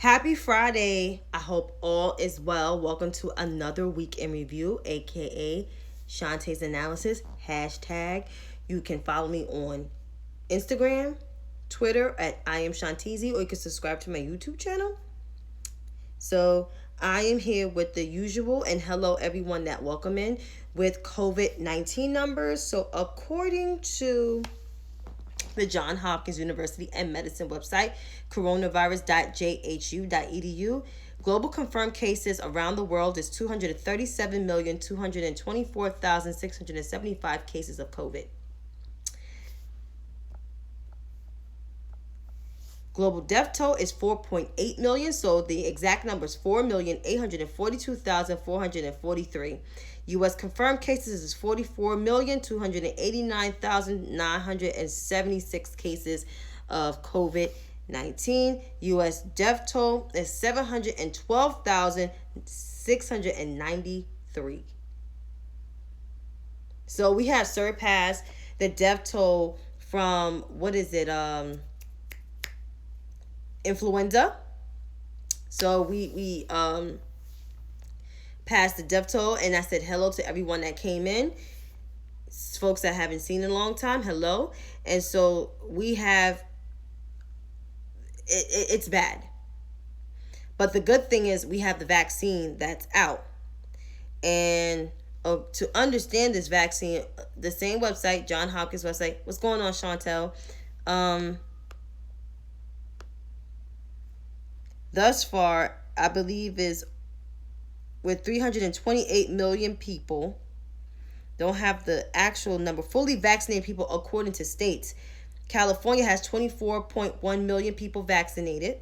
Happy Friday. I hope all is well. Welcome to another week in review, aka Chantay's analysis. Hashtag. You can follow me on Instagram, Twitter at I am Shantizi, or you can subscribe to my YouTube channel. So I am here with the usual, and hello everyone that welcome in, with COVID-19 numbers. So according to the Johns Hopkins University and Medicine website, coronavirus.jhu.edu. Global confirmed cases around the world is 237,224,675 cases of COVID. Global death toll is 4.8 million, so the exact number is 4,842,443. U.S. confirmed cases is 44,289,976 cases of COVID-19. U.S. death toll is 712,693. So we have surpassed the death toll from, influenza. So we passed the death toll, and I said hello to everyone that came in. Folks that I haven't seen in a long time, hello. And so we have it's bad. But the good thing is we have the vaccine that's out. And to understand this vaccine, the same website, Johns Hopkins website. What's going on, Chantay? Thus far, I believe is with 328 million people. Don't have the actual number. Fully vaccinated people according to states. California has 24.1 million people vaccinated.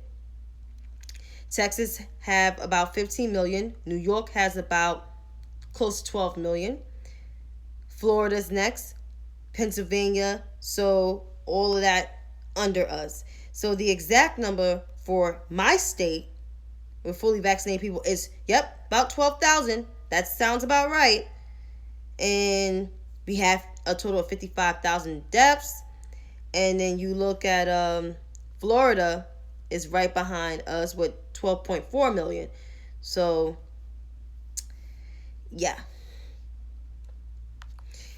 Texas have about 15 million. New York has about close to 12 million. Florida's next. Pennsylvania. So all of that under us. So the exact number for my state with fully vaccinated people is, about 12,000. That sounds about right. And we have a total of 55,000 deaths. And then you look at Florida is right behind us with 12.4 million. So, yeah.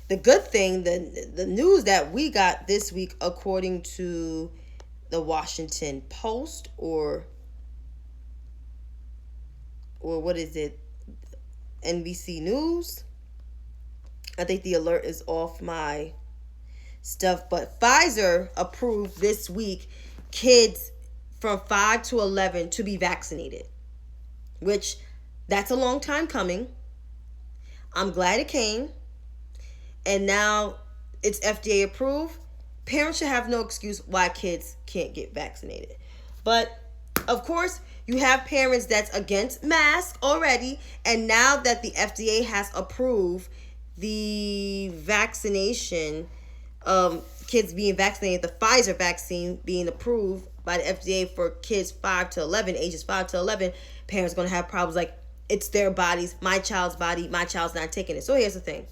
The good thing, the news that we got this week, according to the Washington Post or what is it, NBC News. I think the alert is off my stuff, but Pfizer approved this week kids from 5 to 11 to be vaccinated, which that's a long time coming. I'm glad it came, and now it's FDA approved. Parents should have no excuse why kids can't get vaccinated. But, of course, you have parents that's against masks already. And now that the FDA has approved the vaccination, kids being vaccinated, the Pfizer vaccine being approved by the FDA for kids 5 to 11, ages 5 to 11, parents are going to have problems like, it's their bodies, my child's body, my child's not taking it. So here's the thing.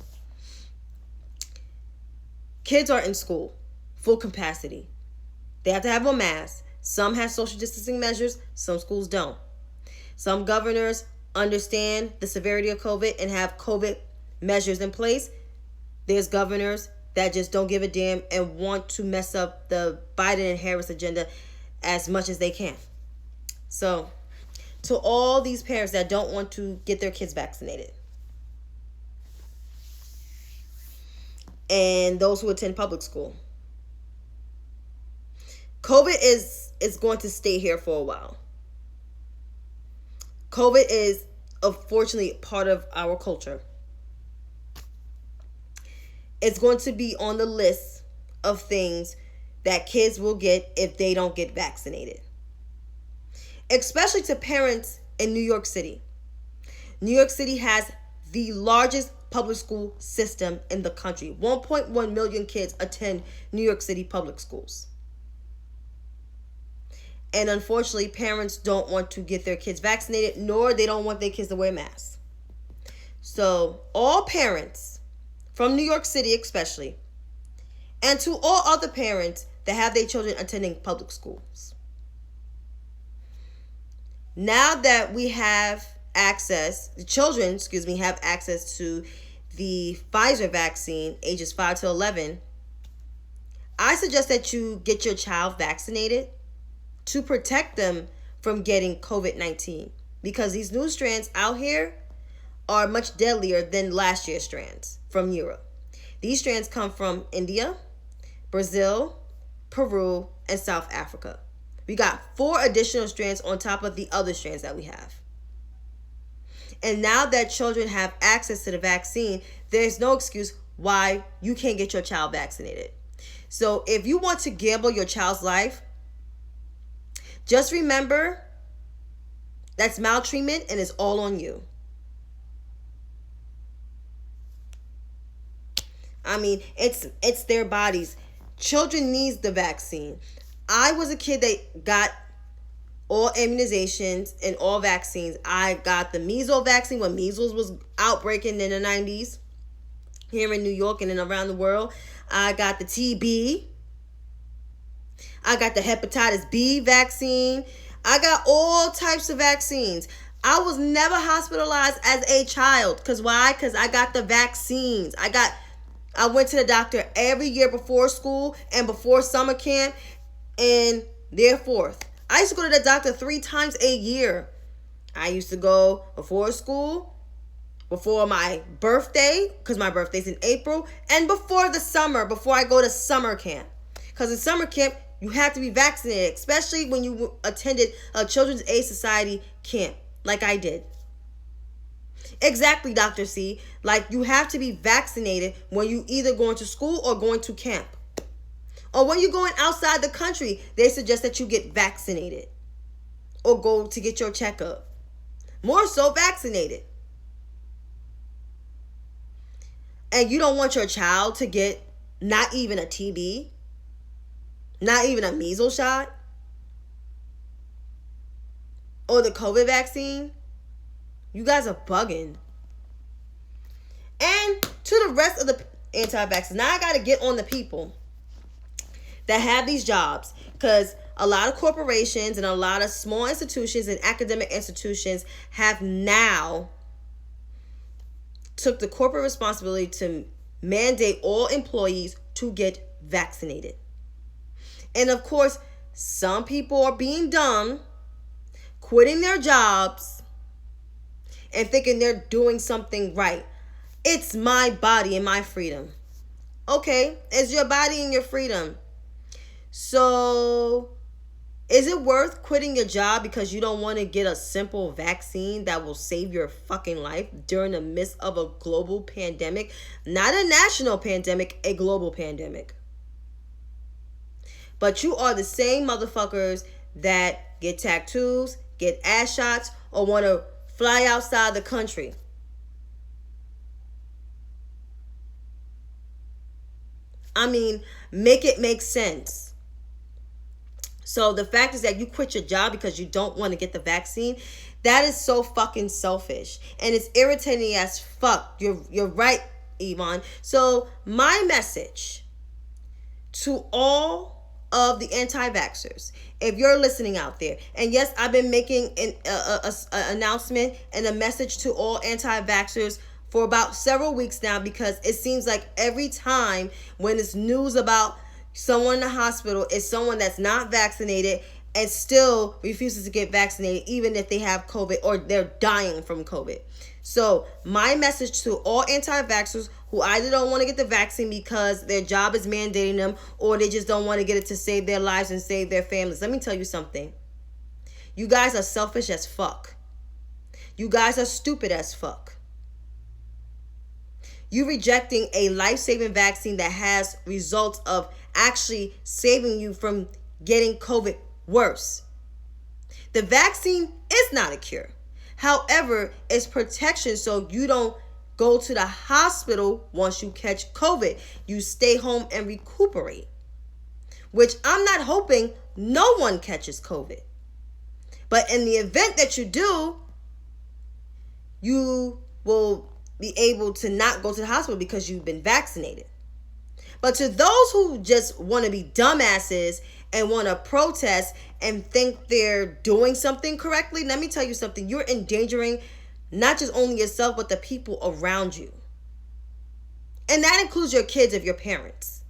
Kids are in school. Full capacity. They have to have a mask. Some have social distancing measures. Some schools don't. Some governors understand the severity of COVID and have COVID measures in place. There's governors that just don't give a damn and want to mess up the Biden and Harris agenda as much as they can. So, to all these parents that don't want to get their kids vaccinated, and those who attend public school, COVID is going to stay here for a while. COVID is, unfortunately, part of our culture. It's going to be on the list of things that kids will get if they don't get vaccinated. Especially to parents in New York City. New York City has the largest public school system in the country. 1.1 million kids attend New York City public schools. And unfortunately, parents don't want to get their kids vaccinated, nor they don't want their kids to wear masks. So all parents from New York City especially, and to all other parents that have their children attending public schools, now that we have access, the children, have access to the Pfizer vaccine, ages 5 to 11, I suggest that you get your child vaccinated to protect them from getting COVID-19, because these new strands out here are much deadlier than last year's strands from Europe. These strands come from India, Brazil, Peru, and South Africa. We got 4 additional strands on top of the other strands that we have. And now that children have access to the vaccine, there's no excuse why you can't get your child vaccinated. So if you want to gamble your child's life, just remember that's maltreatment and it's all on you. I mean, it's their bodies. Children need the vaccine. I was a kid that got all immunizations and all vaccines. I got the measles vaccine when measles was outbreaking in the 90s here in New York and then around the world. I got the TB. I got the hepatitis B vaccine. I got all types of vaccines. I was never hospitalized as a child. Because why? Because I got the vaccines. I went to the doctor every year before school and before summer camp and therefore. I used to go to the doctor 3 times a year. I used to go before school, before my birthday, because my birthday's in April, and before the summer, before I go to summer camp. Because in summer camp, you have to be vaccinated, especially when you attended a Children's Aid Society camp, like I did. Exactly, Dr. C. Like, you have to be vaccinated when you either going to school or going to camp. Or when you're going outside the country, they suggest that you get vaccinated or go to get your checkup. More so vaccinated. And you don't want your child to get not even a TB, not even a measles shot, or the COVID vaccine. You guys are bugging. And to the rest of the anti-vaxxers, now I got to get on the people that have these jobs, because a lot of corporations and a lot of small institutions and academic institutions have now took the corporate responsibility to mandate all employees to get vaccinated. And of course, some people are being dumb, quitting their jobs and thinking they're doing something right. It's my body and my freedom. Okay, it's your body and your freedom. So, is it worth quitting your job because you don't want to get a simple vaccine that will save your fucking life during the midst of a global pandemic? Not a national pandemic, a global pandemic. But you are the same motherfuckers that get tattoos, get ass shots, or want to fly outside the country. I mean, make it make sense. So the fact is that you quit your job because you don't want to get the vaccine. That is so fucking selfish. And it's irritating as fuck. You're right, Yvonne. So my message to all of the anti-vaxxers, if you're listening out there, and yes, I've been making an announcement and a message to all anti-vaxxers for about several weeks now, because it seems like every time when it's news about someone in the hospital, it's someone that's not vaccinated and still refuses to get vaccinated, even if they have COVID or they're dying from COVID. So my message to all anti-vaxxers who either don't want to get the vaccine because their job is mandating them, or they just don't want to get it to save their lives and save their families. Let me tell you something. You guys are selfish as fuck. You guys are stupid as fuck. You rejecting a life-saving vaccine that has results of actually saving you from getting COVID worse. The vaccine is not a cure. However, it's protection so you don't go to the hospital once you catch COVID. You stay home and recuperate, which I'm not hoping no one catches COVID. But in the event that you do, you will be able to not go to the hospital because you've been vaccinated. But to those who just want to be dumbasses and want to protest and think they're doing something correctly, let me tell you something. You're endangering not just only yourself, but the people around you. And that includes your kids if you're parents.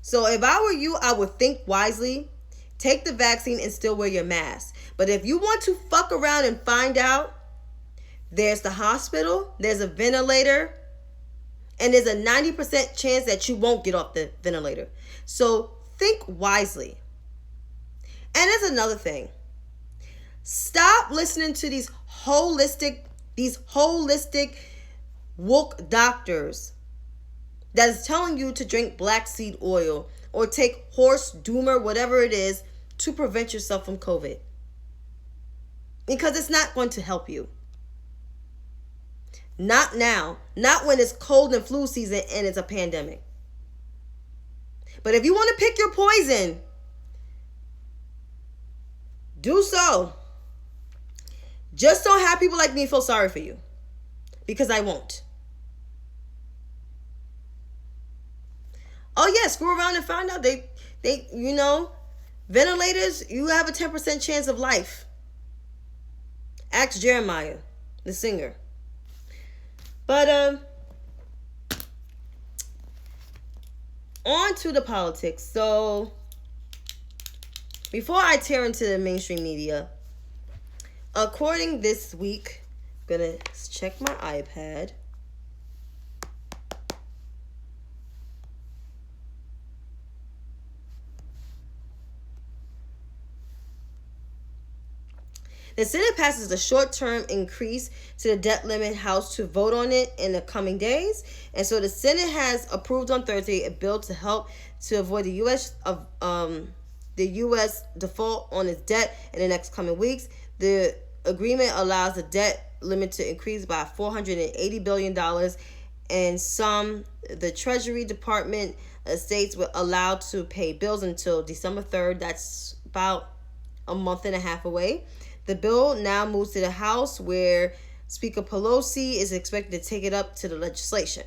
So if I were you, I would think wisely. Take the vaccine and still wear your mask. But if you want to fuck around and find out, there's the hospital, there's a ventilator, and there's a 90% chance that you won't get off the ventilator. So think wisely. And there's another thing. Stop listening to these holistic woke doctors that is telling you to drink black seed oil or take horse doomer, whatever it is, to prevent yourself from COVID. Because it's not going to help you. Not now. Not when it's cold and flu season and it's a pandemic. But if you want to pick your poison, do so. Just don't have people like me feel sorry for you. Because I won't. Oh yeah, screw around and find out they ventilators, you have a 10% chance of life. Ask Jeremiah, the singer. But on to the politics. So before I tear into the mainstream media, according this week, I'm gonna check my iPad. The Senate passes a short-term increase to the debt limit House to vote on it in the coming days. And so the Senate has approved on Thursday a bill to help to avoid the U.S. default on its debt in the next coming weeks. The agreement allows the debt limit to increase by $480 billion, and the Treasury Department states were allowed to pay bills until December 3rd. That's about a month and a half away. The bill now moves to the House, where Speaker Pelosi is expected to take it up to the legislation.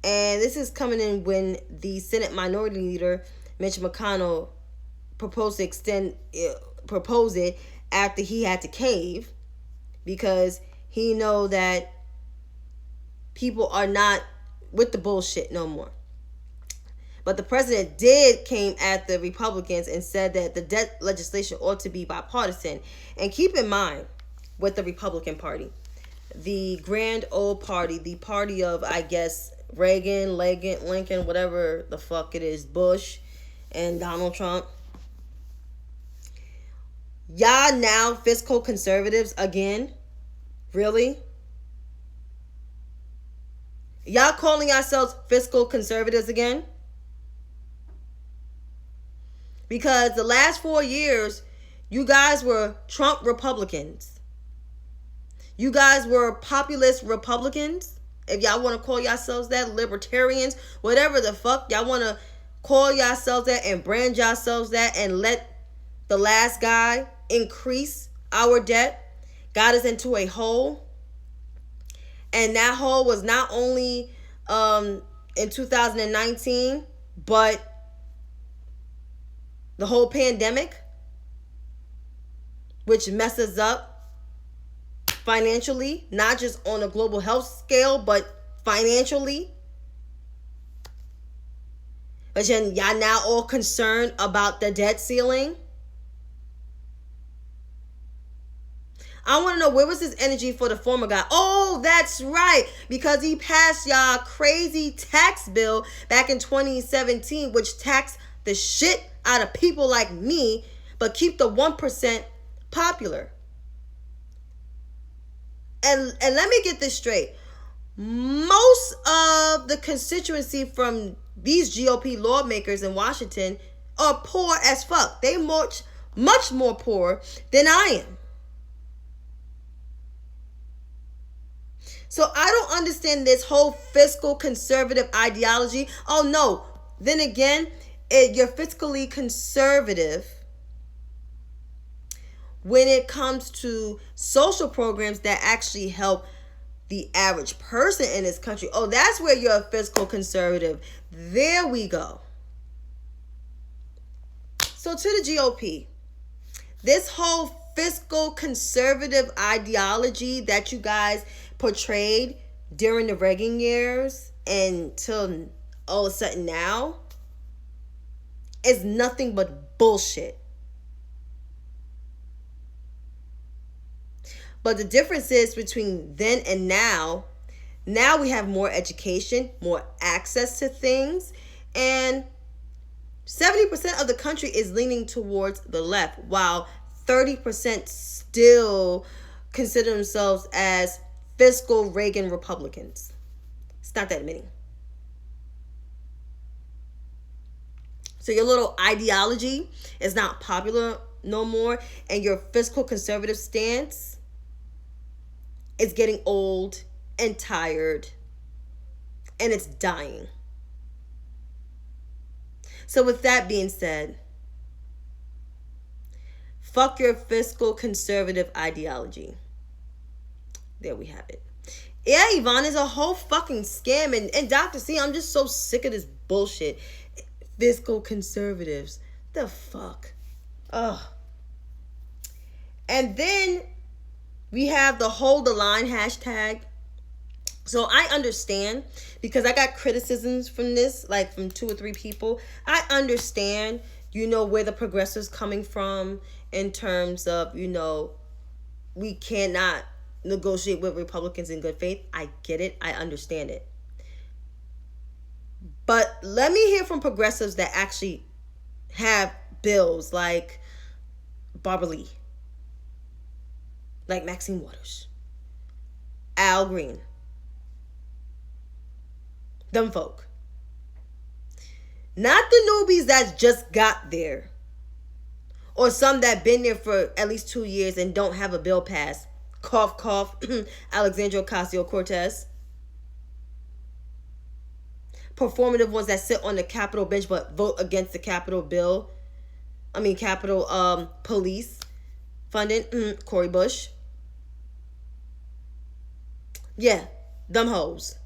And this is coming in when the Senate Minority Leader, Mitch McConnell, proposed it after he had to cave, because he know that people are not with the bullshit no more. But the president came at the Republicans and said that the debt legislation ought to be bipartisan. And keep in mind, with the Republican Party, the grand old party, the party of, I guess, Reagan, Lincoln, whatever the fuck it is, Bush, and Donald Trump. Y'all now fiscal conservatives again? Really? Y'all calling yourselves fiscal conservatives again? Because the last 4 years, you guys were Trump Republicans. You guys were populist Republicans. If y'all want to call yourselves that, libertarians, whatever the fuck y'all want to call yourselves that and brand yourselves that, and let the last guy increase our debt, got us into a hole. And that hole was not only in 2019, but the whole pandemic, which messes up financially, not just on a global health scale, but financially. But then y'all now all concerned about the debt ceiling. I want to know, where was his energy for the former guy? Oh, that's right. Because he passed y'all crazy tax bill back in 2017, which taxed the shit out of people like me, but keep the 1% popular. And let me get this straight. Most of the constituency from these GOP lawmakers in Washington are poor as fuck. They much more poor than I am. So I don't understand this whole fiscal conservative ideology. Oh no. Then again, you're fiscally conservative when it comes to social programs that actually help the average person in this country. Oh, that's where you're a fiscal conservative. There we go. So to the GOP, this whole fiscal conservative ideology that you guys portrayed during the Reagan years until all of a sudden now is nothing but bullshit. But the difference is between then and now we have more education, more access to things, and 70% of the country is leaning towards the left, while 30% still consider themselves as fiscal Reagan Republicans. It's not that many. So your little ideology is not popular no more, and your fiscal conservative stance is getting old and tired, and it's dying. So with that being said, fuck your fiscal conservative ideology. There we have it. Yeah, Yvonne, is a whole fucking scam. And Dr. C, I'm just so sick of this bullshit. Fiscal conservatives. The fuck? Ugh. And then we have the hold the line hashtag. So I understand, because I got criticisms from this, like from 2 or 3 people. I understand, where the progressives coming from in terms of, we cannot negotiate with Republicans in good faith. I get it. I understand it. But let me hear from progressives that actually have bills like Barbara Lee, like Maxine Waters, Al Green, them folk. Not the newbies that just got there, or some that been there for at least 2 years and don't have a bill passed. Cough, cough, Alexandria Ocasio-Cortez. Performative ones that sit on the Capitol bench but vote against the Capitol police funding. Cori Bush. Yeah, them hoes.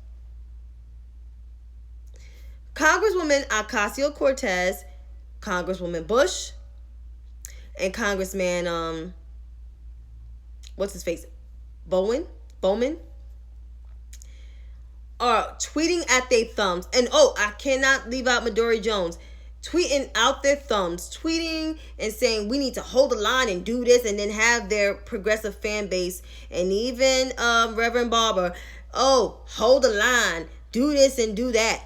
Congresswoman Ocasio-Cortez, Congresswoman Bush, and Congressman, what's his face? Bowman are tweeting at their thumbs. And I cannot leave out Midori Jones. Tweeting out their thumbs. Tweeting and saying we need to hold the line and do this, and then have their progressive fan base and even Reverend Barber, hold the line, do this and do that.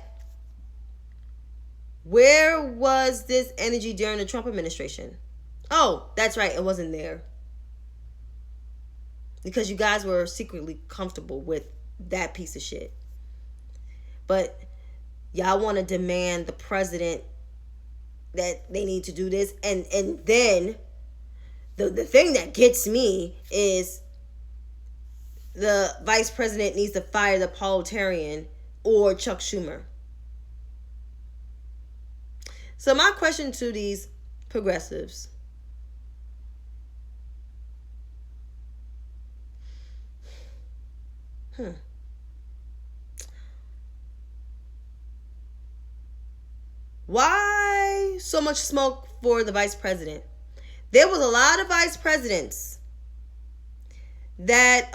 Where was this energy during the Trump administration? Oh, that's right, it wasn't there. Because you guys were secretly comfortable with that piece of shit. But y'all want to demand the president that they need to do this. And then the thing that gets me is the vice president needs to fire the parliamentarian or Chuck Schumer. So my question to these progressives: why so much smoke for the vice president? There was a lot of vice presidents that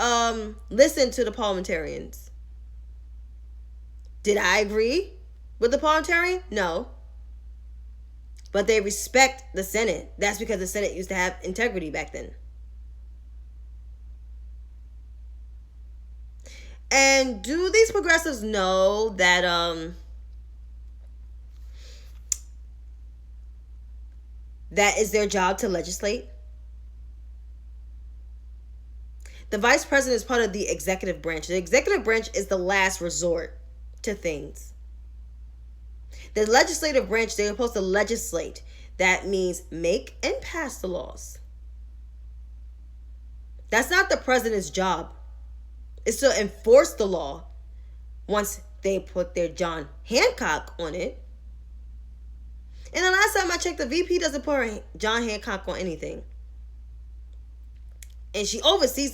listened to the parliamentarians. Did I agree with the parliamentarian? No. But they respect the Senate. That's because the Senate used to have integrity back then. And do these progressives know that that is their job to legislate? The vice president is part of the executive branch. The executive branch is the last resort to things. The legislative branch, they're supposed to legislate. That means make and pass the laws. That's not the president's job. It's to enforce the law once they put their John Hancock on it. And the last time I checked, the VP doesn't put her John Hancock on anything. And she oversees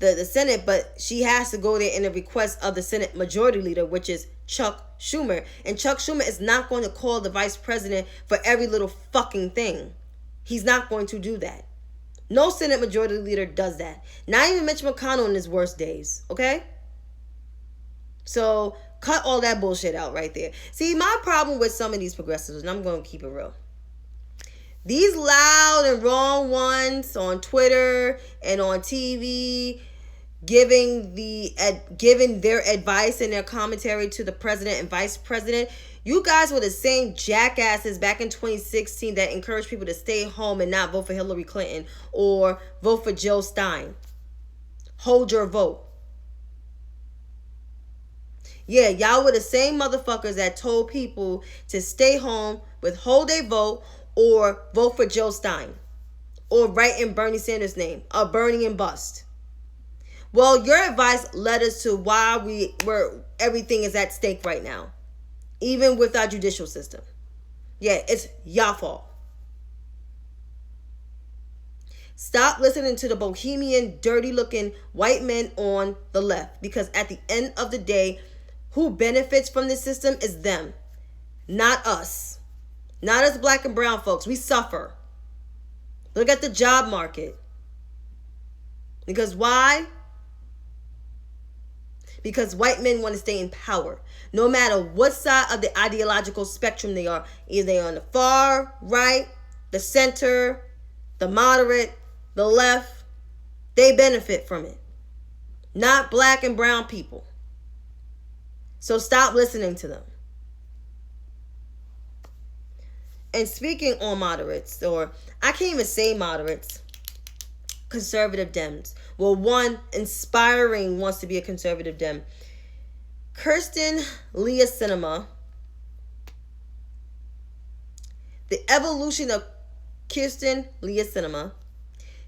the Senate, but she has to go there in the request of the Senate Majority Leader, which is Chuck Schumer. And Chuck Schumer is not going to call the vice president for every little fucking thing. He's not going to do that. No Senate Majority Leader does that. Not even Mitch McConnell in his worst days, okay? So cut all that bullshit out right there. See, my problem with some of these progressives, and I'm going to keep it real. These loud and wrong ones on Twitter and on TV giving their advice and their commentary to the president and vice president. You guys were the same jackasses back in 2016 that encouraged people to stay home and not vote for Hillary Clinton or vote for Jill Stein. Hold your vote. Yeah, y'all were the same motherfuckers that told people to stay home, withhold their vote, or vote for Jill Stein, or write in Bernie Sanders' name, or Bernie and bust. Well, your advice led us to why everything is at stake right now, even with our judicial system. Yeah, it's y'all fault. Stop listening to the bohemian, dirty-looking white men on the left, because at the end of the day, who benefits from this system is them, not us. Not us black and brown folks. We suffer. Look at the job market. Because why? Because white men want to stay in power. No matter what side of the ideological spectrum they are. Either they're on the far right, the center, the moderate, the left. They benefit from it. Not black and brown people. So stop listening to them. And speaking on moderates, or I can't even say moderates, conservative Dems. Well, one inspiring wants to be a conservative Dem. Kirsten Leah Sinema. The evolution of Kirsten Leah Sinema.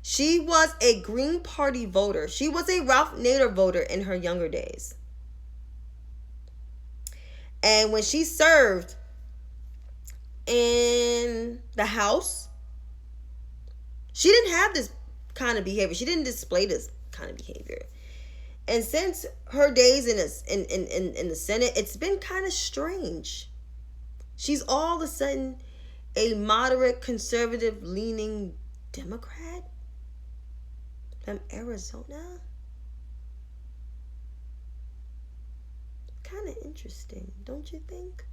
She was a Green Party voter. She was a Ralph Nader voter in her younger days. And when she served in the House, she didn't have this kind of behavior. She didn't display this kind of behavior. And since her days in the Senate, it's been kind of strange. She's all of a sudden a moderate, conservative leaning Democrat from Arizona. Kind of interesting, don't you think?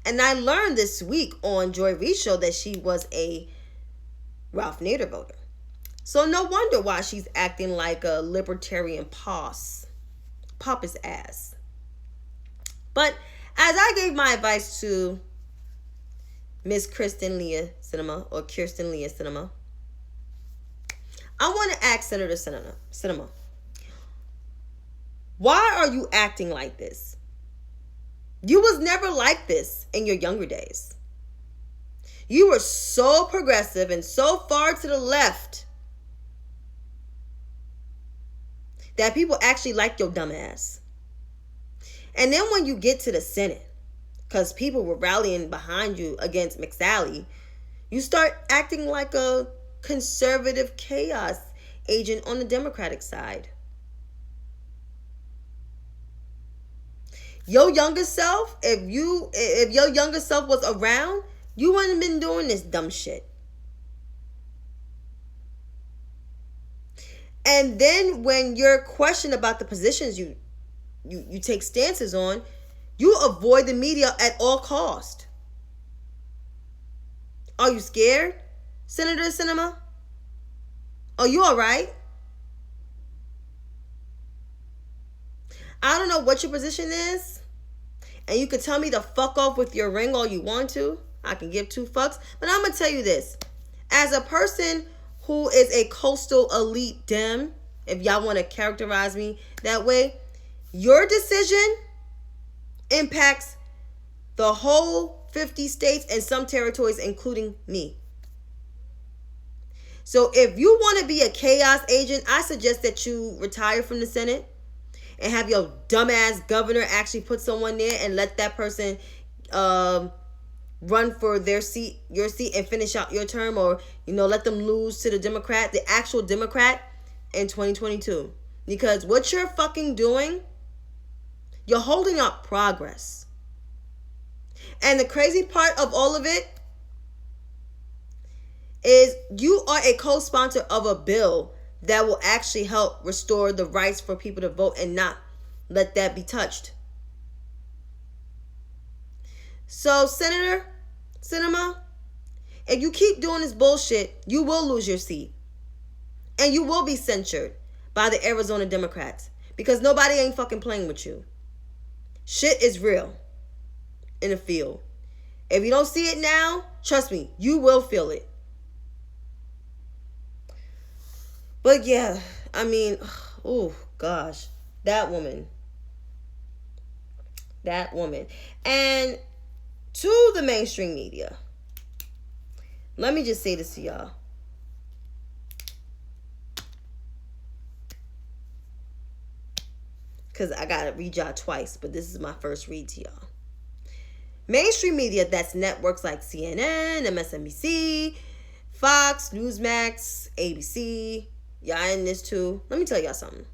And I learned this week on Joy Reid's show that she was a Ralph Nader voter. So no wonder why she's acting like a libertarian pompous ass. But as I gave my advice to Miss Kirsten Leah Sinema, or Kirsten Leah Sinema, I want to ask Senator Sinema, why are you acting like this? You was never like this in your younger days. You were so progressive and so far to the left that people actually like your dumb ass. And then when you get to the Senate, because people were rallying behind you against McSally, you start acting like a conservative chaos agent on the Democratic side. Your younger self, if your younger self was around, you wouldn't have been doing this dumb shit. And then when you're questioned about the positions you take stances on, you avoid the media at all cost. Are you scared, Senator Sinema? Are you all right? I don't know what your position is. And you can tell me to fuck off with your ring all you want to. I can give two fucks. But I'm going to tell you this. As a person who is a coastal elite Dem, if y'all want to characterize me that way, your decision impacts the whole 50 states and some territories, including me. So if you want to be a chaos agent, I suggest that you retire from the Senate and have your dumbass governor actually put someone there and let that person run for your seat, and finish out your term, or let them lose to the actual Democrat in 2022. Because what you're fucking doing, you're holding up progress. And the crazy part of all of it is you are a co-sponsor of a bill that will actually help restore the rights for people to vote and not let that be touched. So, Senator Sinema, if you keep doing this bullshit, you will lose your seat. And you will be censured by the Arizona Democrats. Because nobody ain't fucking playing with you. Shit is real in the field. If you don't see it now, trust me, you will feel it. But yeah, I mean, oh gosh, that woman. And to the mainstream media, let me just say this to y'all. Because I got to read y'all twice, but this is my first read to y'all. Mainstream media, that's networks like CNN, MSNBC, Fox, Newsmax, ABC. Y'all in this too. Let me tell y'all something.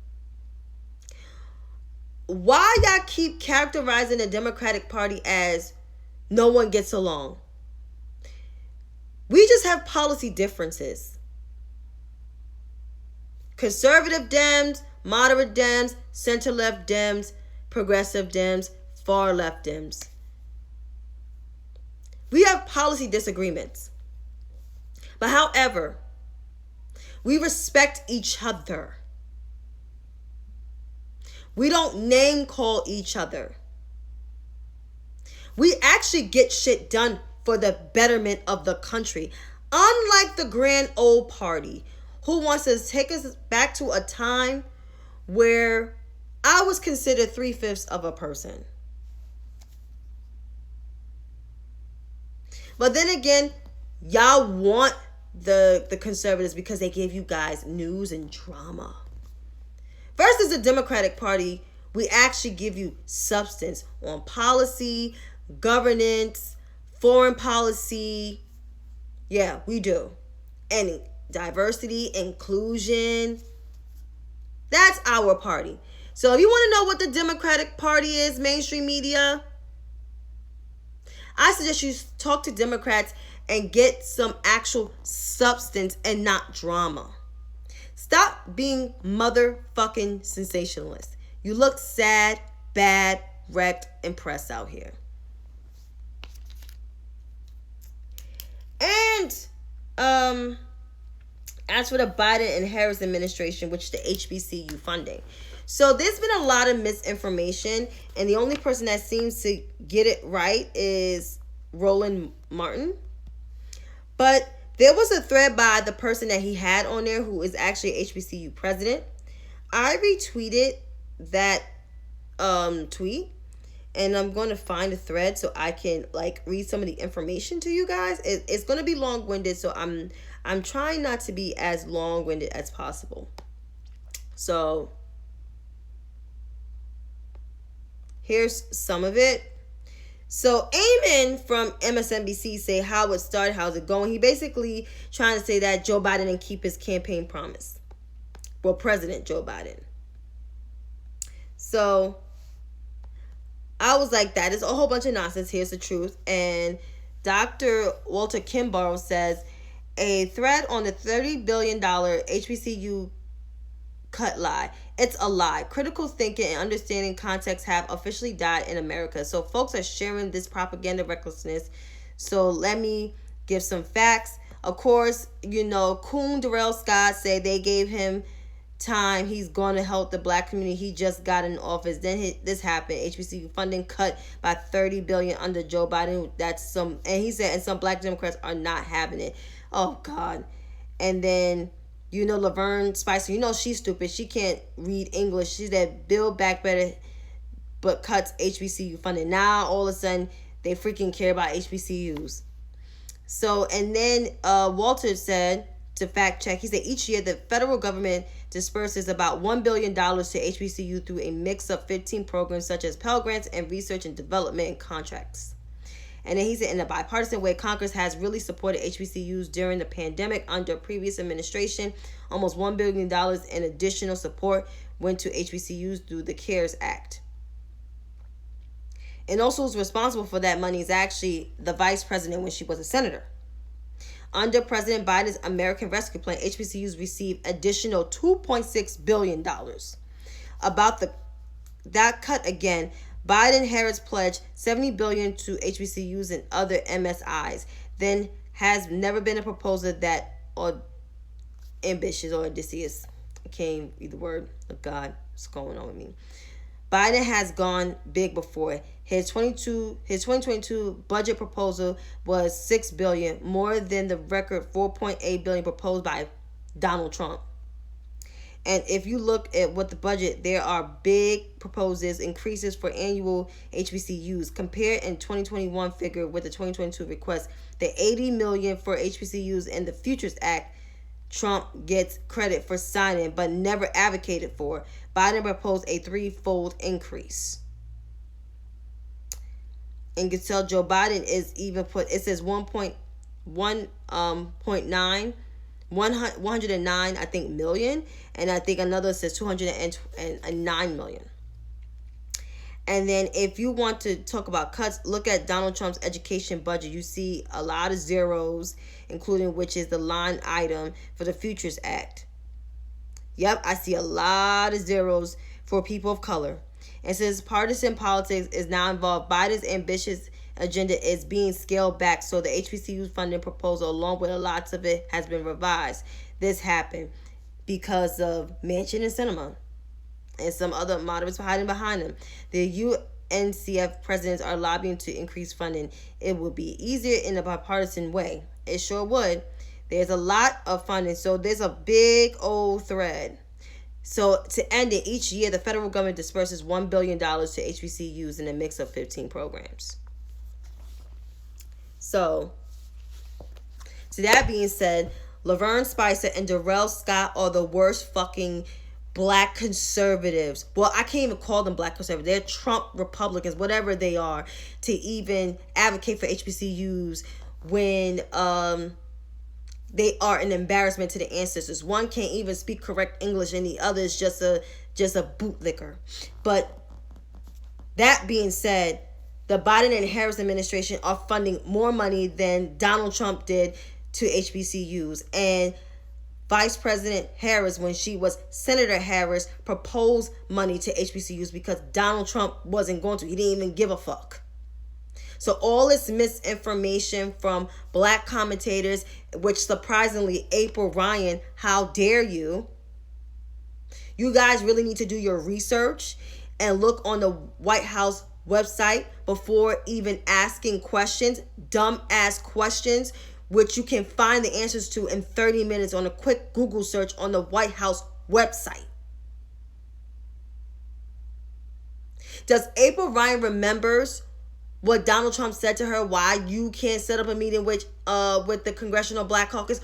Why y'all keep characterizing the Democratic Party as no one gets along? We just have policy differences. Conservative Dems, moderate Dems, center-left Dems, progressive Dems, far-left Dems. We have policy disagreements. But however, we respect each other. We don't name call each other. We actually get shit done for the betterment of the country. Unlike the grand old party who wants to take us back to a time where I was considered 3/5 of a person. But then again, y'all want the conservatives because they give you guys news and drama. Versus the Democratic Party, we actually give you substance on policy, governance, foreign policy. Yeah, we do. And diversity, inclusion. That's our party. So if you want to know what the Democratic Party is, mainstream media, I suggest you talk to Democrats and get some actual substance and not drama. Stop being motherfucking sensationalist. You look sad, bad, wrecked, and pressed out here. And as for the Biden and Harris administration, which is the HBCU funding. So there's been a lot of misinformation, and the only person that seems to get it right is Roland Martin. But there was a thread by the person that he had on there who is actually HBCU president. I retweeted that tweet, and I'm going to find a thread so I can read some of the information to you guys. It's going to be long-winded, so I'm trying not to be as long-winded as possible. So here's some of it. So Eamon from MSNBC say how it started, how's it going. He basically trying to say that Joe Biden didn't keep his campaign promise. Well, President Joe Biden. So I was like, that is a whole bunch of nonsense. Here's the truth. And Dr. Walter Kimbrough says a thread on the $30 billion HBCU cut lie. It's a lie. Critical thinking and understanding context have officially died in America. So folks are sharing this propaganda recklessness. So let me give some facts. Of course, Coon Darrell Scott said they gave him time. He's going to help the black community. He just got in office. Then this happened. HBCU funding cut by $30 billion under Joe Biden. And he said, and some black Democrats are not having it. Oh God. And then Laverne Spicer, she's stupid. She can't read English. She said Build Back Better, but cuts HBCU funding. Now, all of a sudden, they freaking care about HBCUs. So, and then Walter said, to fact check, he said each year the federal government disperses about $1 billion to HBCU through a mix of 15 programs such as Pell Grants and research and development and contracts. And then he said, in a bipartisan way, Congress has really supported HBCUs during the pandemic. Under previous administration, almost $1 billion in additional support went to HBCUs through the CARES Act. And also who's responsible for that money is actually the vice president when she was a senator. Under President Biden's American Rescue Plan, HBCUs received additional $2.6 billion. About that cut again, Biden-Harris pledged $70 billion to HBCUs and other MSIs. Then has never been a proposal that or ambitious or audacious. I can't read the word. Oh God, what's going on with me? Biden has gone big before. His 2022 budget proposal was $6 billion, more than the record $4.8 billion proposed by Donald Trump. And if you look at what the budget, there are big proposals, increases for annual HBCUs. Compared in 2021 figure with the 2022 request, the $80 million for HBCUs and the Futures Act, Trump gets credit for signing but never advocated for. Biden proposed a threefold increase. And you can tell Joe Biden is even put, it says 109, I think, million. And I think another says 209 million. And then if you want to talk about cuts, look at Donald Trump's education budget. You see a lot of zeros, including which is the line item for the Futures Act. Yep, I see a lot of zeros for people of color. And since partisan politics is now involved, Biden's ambitious agenda is being scaled back. So the HBCU funding proposal, along with lots of it, has been revised. This happened because of Manchin and Sinema and some other moderates hiding behind them. The UNCF presidents are lobbying to increase funding. It would be easier in a bipartisan way. It sure would. There's a lot of funding, so there's a big old thread. So to end it, each year the federal government disperses $1 billion to HBCUs in a mix of 15 programs. So, to that being said, Laverne Spicer and Darrell Scott are the worst fucking black conservatives. Well, I can't even call them black conservatives. They're Trump Republicans, whatever they are, to even advocate for HBCUs when they are an embarrassment to the ancestors. One can't even speak correct English and the other is just a bootlicker. But that being said, the Biden and Harris administration are funding more money than Donald Trump did to HBCUs. And Vice President Harris, when she was Senator Harris, proposed money to HBCUs because Donald Trump wasn't going to. He didn't even give a fuck. So all this misinformation from black commentators, which surprisingly, April Ryan, how dare you? You guys really need to do your research and look on the White House website before even asking questions, dumb ass questions, which you can find the answers to in 30 minutes on a quick Google search on the White House website. Does April Ryan remembers what Donald Trump said to her, why you can't set up a meeting with the Congressional Black Caucus?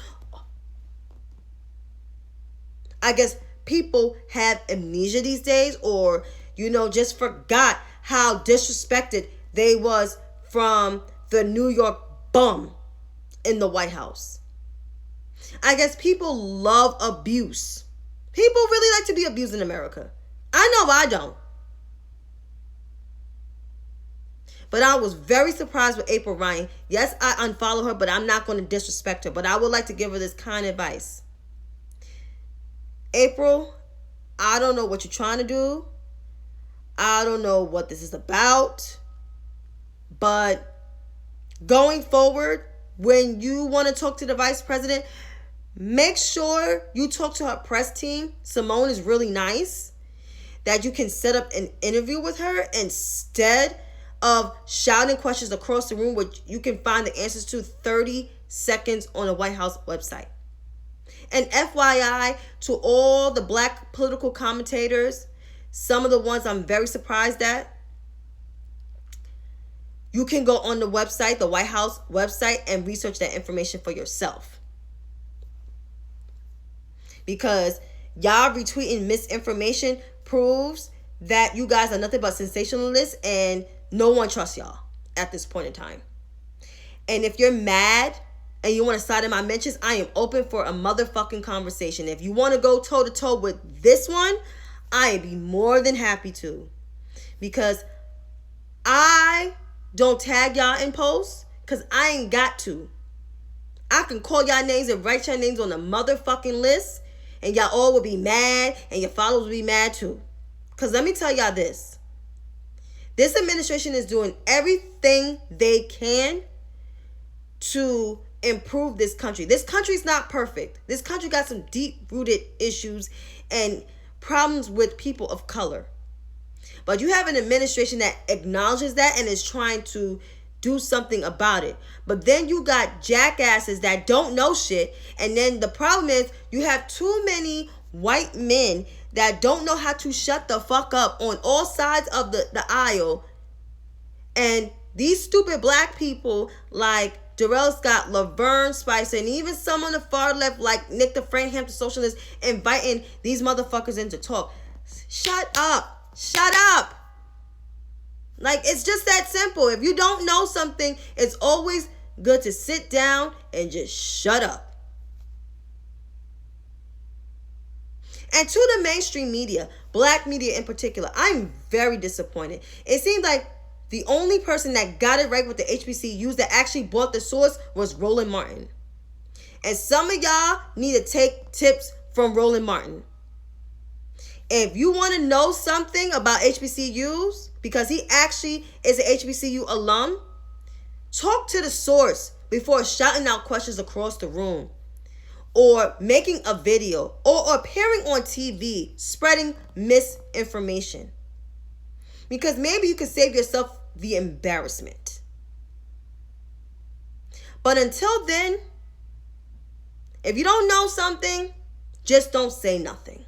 I guess people have amnesia these days, or, just forgot how disrespected they was from the New York bum in the White House. I guess people love abuse. People really like to be abused in America. I know I don't. But I was very surprised with April Ryan. Yes, I unfollow her, but I'm not going to disrespect her. But I would like to give her this kind advice. April, I don't know what you're trying to do. I don't know what this is about. But going forward, when you want to talk to the vice president, make sure you talk to her press team. Simone is really nice. That you can set up an interview with her instead of shouting questions across the room, which you can find the answers to 30 seconds on the White House website. And FYI to all the black political commentators, some of the ones I'm very surprised at, you can go on the website, the White House website, and research that information for yourself. Because y'all retweeting misinformation proves that you guys are nothing but sensationalists and no one trusts y'all at this point in time. And if you're mad and you want to side in my mentions, I am open for a motherfucking conversation. If you want to go toe to toe with this one, I'd be more than happy to. Because I don't tag y'all in posts because I ain't got to. I can call y'all names and write your names on the motherfucking list, and y'all all will be mad, and your followers will be mad too. Because let me tell y'all this. This administration is doing everything they can to improve this country. This country's not perfect. This country got some deep-rooted issues and problems with people of color. But you have an administration that acknowledges that and is trying to do something about it. But then you got jackasses that don't know shit. And then the problem is you have too many white men that don't know how to shut the fuck up on all sides of the aisle. And these stupid black people like Darrell Scott, Laverne Spicer, and even some on the far left like Nick the Framingham Socialist inviting these motherfuckers in to talk. Shut up. Shut up. Like, it's just that simple. If you don't know something, it's always good to sit down and just shut up. And to the mainstream media, black media in particular, I'm very disappointed. It seems like the only person that got it right with the HBCUs that actually bought the source was Roland Martin. And some of y'all need to take tips from Roland Martin. If you want to know something about HBCUs, because he actually is an HBCU alum, talk to the source before shouting out questions across the room, or making a video, or appearing on TV spreading misinformation. Because maybe you can save yourself the embarrassment. But until then, if you don't know something, just don't say nothing.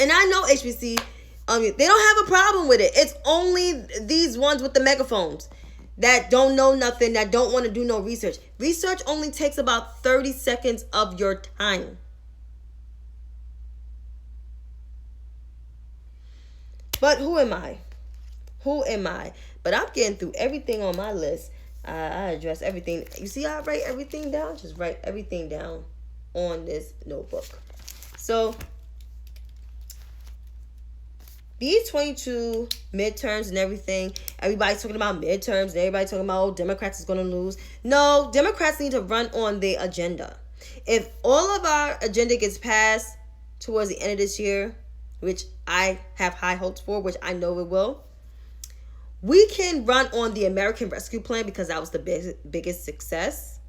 And I know HBC, they don't have a problem with it. It's only these ones with the megaphones that don't know nothing, that don't want to do no research. Research only takes about 30 seconds of your time. But who am I? Who am I? But I'm getting through everything on my list. I address everything. You see how I write everything down? Just write everything down on this notebook. So these 22 midterms and everything, everybody's talking about midterms and everybody's talking about, oh, Democrats is going to lose. No, Democrats need to run on the agenda. If all of our agenda gets passed towards the end of this year, which I have high hopes for, which I know it will, we can run on the American Rescue Plan because that was the biggest success.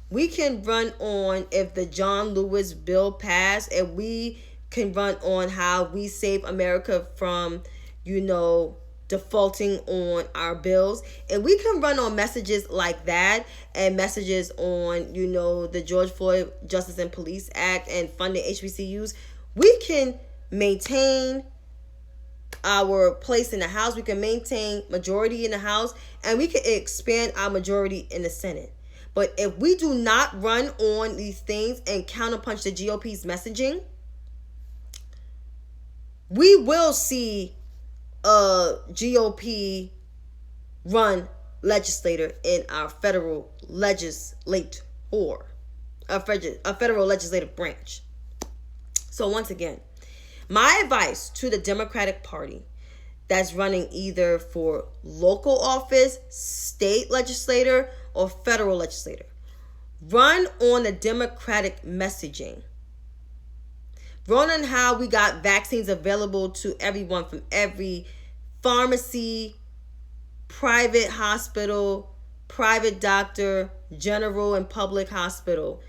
We can run on if the John Lewis bill passed, and we can run on how we save America from, defaulting on our bills. And we can run on messages like that, and messages on, the George Floyd Justice and Police Act and funding HBCUs. We can maintain our place in the House. We can maintain majority in the House, and we can expand our majority in the Senate. But if we do not run on these things and counterpunch the GOP's messaging, we will see a GOP run legislator in our federal legislature, a federal legislative branch. So once again, my advice to the Democratic Party that's running either for local office, state legislator, or federal legislator, run on the Democratic messaging. Run on how we got vaccines available to everyone from every pharmacy, private hospital, private doctor, general and public hospital.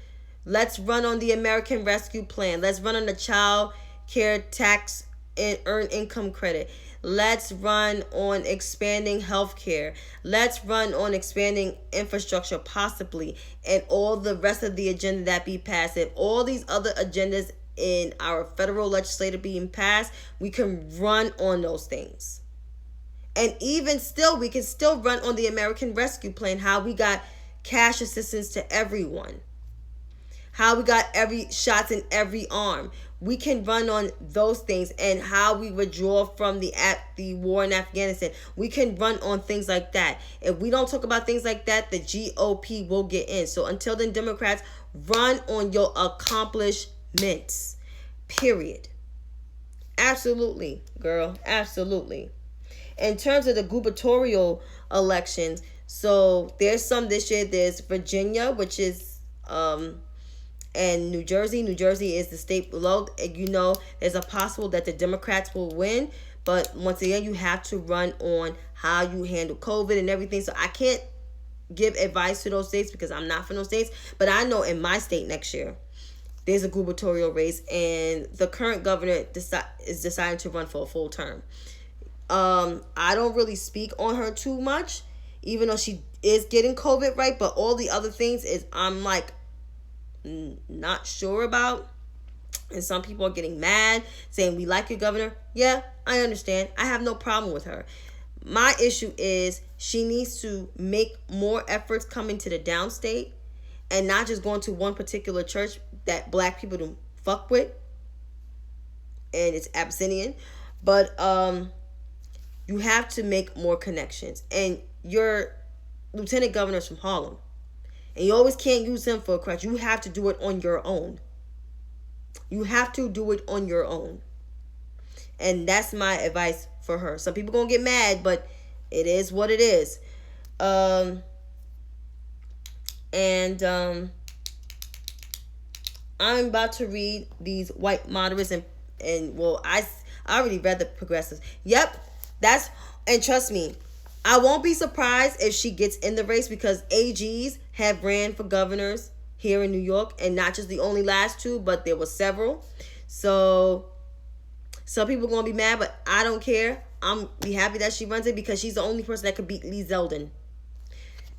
Let's run on the American Rescue Plan. Let's run on the child care tax and earned income credit. Let's run on expanding healthcare. Let's run on expanding infrastructure possibly, and all the rest of the agenda that be passed. If all these other agendas in our federal legislature being passed, we can run on those things. And even still, we can still run on the American Rescue Plan, how we got cash assistance to everyone, how we got every shots in every arm. We can run on those things and how we withdraw from the war in Afghanistan. We can run on things like that. If we don't talk about things like that, the GOP will get in. So until then, Democrats, run on your accomplishments. Period. Absolutely, girl. Absolutely. In terms of the gubernatorial elections, so there's some this year. There's Virginia, which is and New Jersey. New Jersey is the state below. You know, there's a possible that the Democrats will win. But once again, you have to run on how you handle COVID and everything. So I can't give advice to those states because I'm not from those states. But I know in my state next year, there's a gubernatorial race. And the current governor is deciding to run for a full term. I don't really speak on her too much, even though she is getting COVID right. But all the other things is I'm like, not sure about, and some people are getting mad saying we like your governor. Yeah, I understand. I have no problem with her. My issue is she needs to make more efforts coming to the downstate and not just going to one particular church that black people don't fuck with, and it's Abyssinian. But you have to make more connections, and your lieutenant governor's from Harlem. And you always can't use him for a crutch. You have to do it on your own. You have to do it on your own. And that's my advice for her. Some people going to get mad, but it is what it is. I'm about to read these white moderates and well, I already read the progressives. Yep, and trust me, I won't be surprised if she gets in the race because AGs have ran for governors here in New York, and not just the only last two, but there were several. So some people are going to be mad, but I don't care. I'm be happy that she runs it because she's the only person that could beat Lee Zeldin.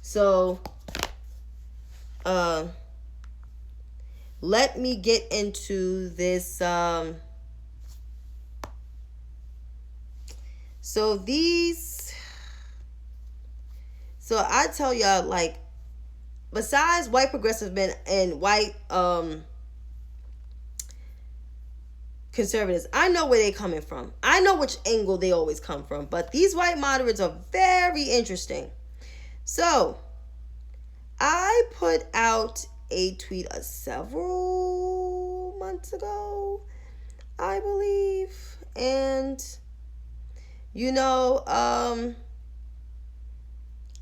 So let me get into this. So I tell y'all, like, besides white progressive men and white conservatives, I know where they're coming from. I know which angle they always come from. But these white moderates are very interesting. So I put out a tweet several months ago, I believe. And, you know,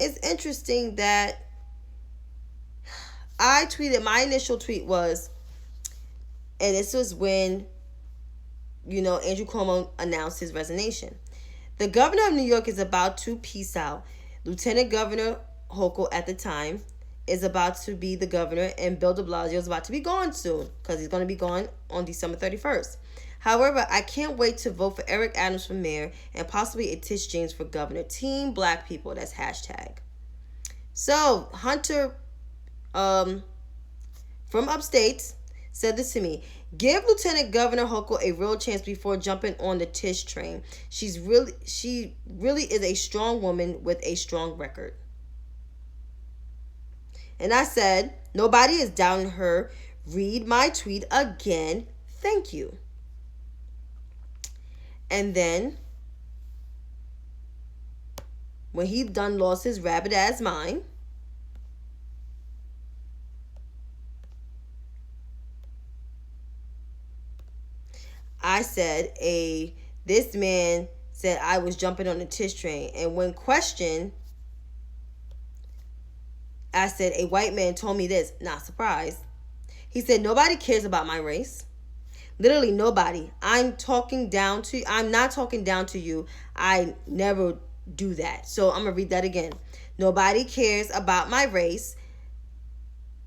it's interesting that I tweeted, my initial tweet was, and this was when, you know, Andrew Cuomo announced his resignation. The governor of New York is about to peace out. Lieutenant Governor Hochul at the time is about to be the governor, and Bill de Blasio is about to be gone soon because he's going to be gone on December 31st. However, I can't wait to vote for Eric Adams for mayor and possibly a Tish James for governor. Team Black People, that's hashtag. So, Hunter from upstate said this to me. Give Lieutenant Governor Hochul a real chance before jumping on the Tish train. She really is a strong woman with a strong record. And I said, nobody is doubting her. Read my tweet again. Thank you. And then, when he done lost his rabbit ass mind, I said, this man said I was jumping on the Tish train. And when questioned, I said, a white man told me this. Not surprised. He said, nobody cares about my race. Literally nobody. I'm not talking down to you. I never do that. So I'm going to read that again. Nobody cares about my race.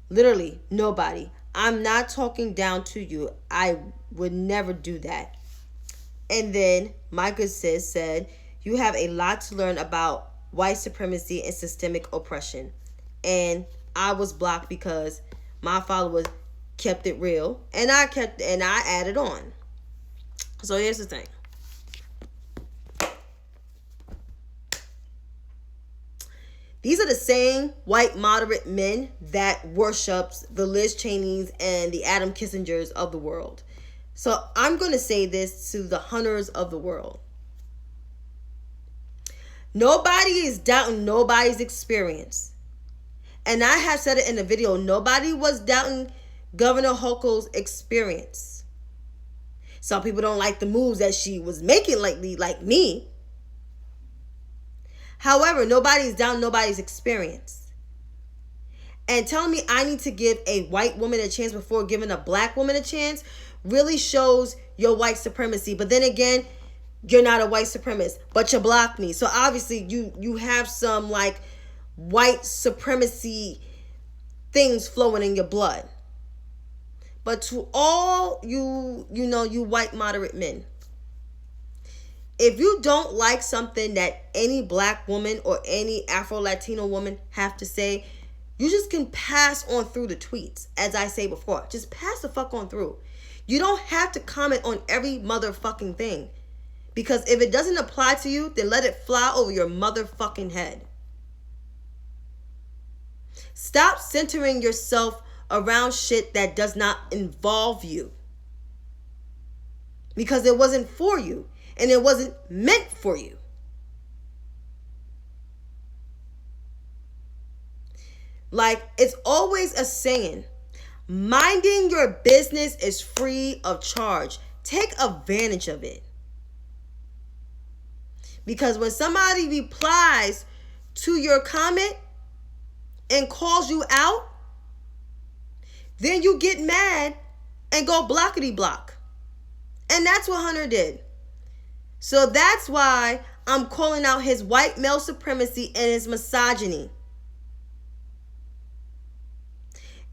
Literally nobody. I'm not talking down to you. I would never do that. And then my good sis said, you have a lot to learn about white supremacy and systemic oppression. And I was blocked because my followers kept it real, and I added on. So here's the thing. These are the same white moderate men that worships the Liz Cheneys and the Adam Kissingers of the world. So I'm going to say this to the hunters of the world. Nobody is doubting nobody's experience. And I have said it in the video. Nobody was doubting Governor Hochul's experience. Some people don't like the moves that she was making lately, like me. However, nobody's doubting nobody's experience. And telling me I need to give a white woman a chance before giving a black woman a chance really shows your white supremacy. But then again, you're not a white supremacist, but you block me. So obviously you have some like white supremacy things flowing in your blood. But to all you white moderate men, if you don't like something that any black woman or any Afro-Latino woman have to say, you just can pass on through the tweets. As I say before, just pass the fuck on through. You don't have to comment on every motherfucking thing. Because if it doesn't apply to you, then let it fly over your motherfucking head. Stop centering yourself around shit that does not involve you. Because it wasn't for you. And it wasn't meant for you. Like, it's always a saying, minding your business is free of charge. Take advantage of it. Because when somebody replies to your comment and calls you out, then you get mad and go blockity block. And that's what Hunter did. So that's why I'm calling out his white male supremacy and his misogyny.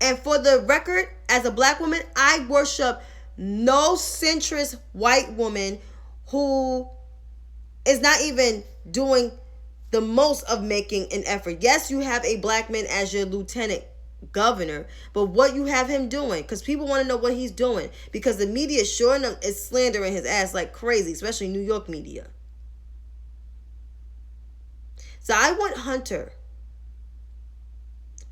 And for the record, as a black woman, I worship no centrist white woman who is not even doing the most of making an effort. Yes, you have a black man as your lieutenant governor, but what you have him doing? Because people want to know what he's doing. Because the media sure enough is slandering his ass like crazy, especially New York media. So I want Hunter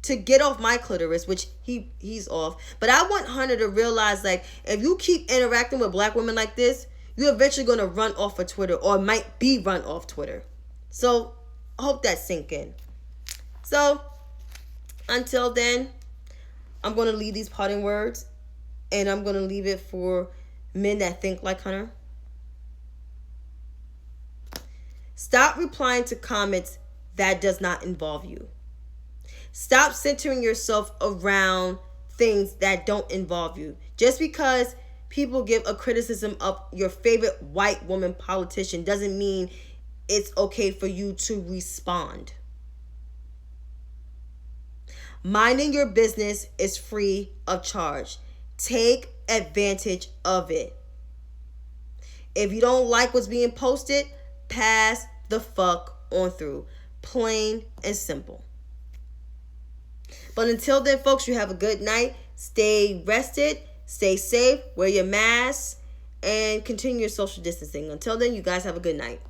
to get off my clitoris, which he's off. But I want Hunter to realize, like, if you keep interacting with black women like this, you're eventually going to run off of Twitter or might be run off Twitter. So I hope that sink in. So until then, I'm going to leave these parting words, and I'm going to leave it for men that think like Hunter. Stop replying to comments that does not involve you. Stop centering yourself around things that don't involve you. Just because people give a criticism of your favorite white woman politician doesn't mean it's okay for you to respond. Minding your business is free of charge. Take advantage of it. If you don't like what's being posted, pass the fuck on through. Plain and simple. But until then, folks, you have a good night. Stay rested. Stay safe. Wear your mask. And continue your social distancing. Until then, you guys have a good night.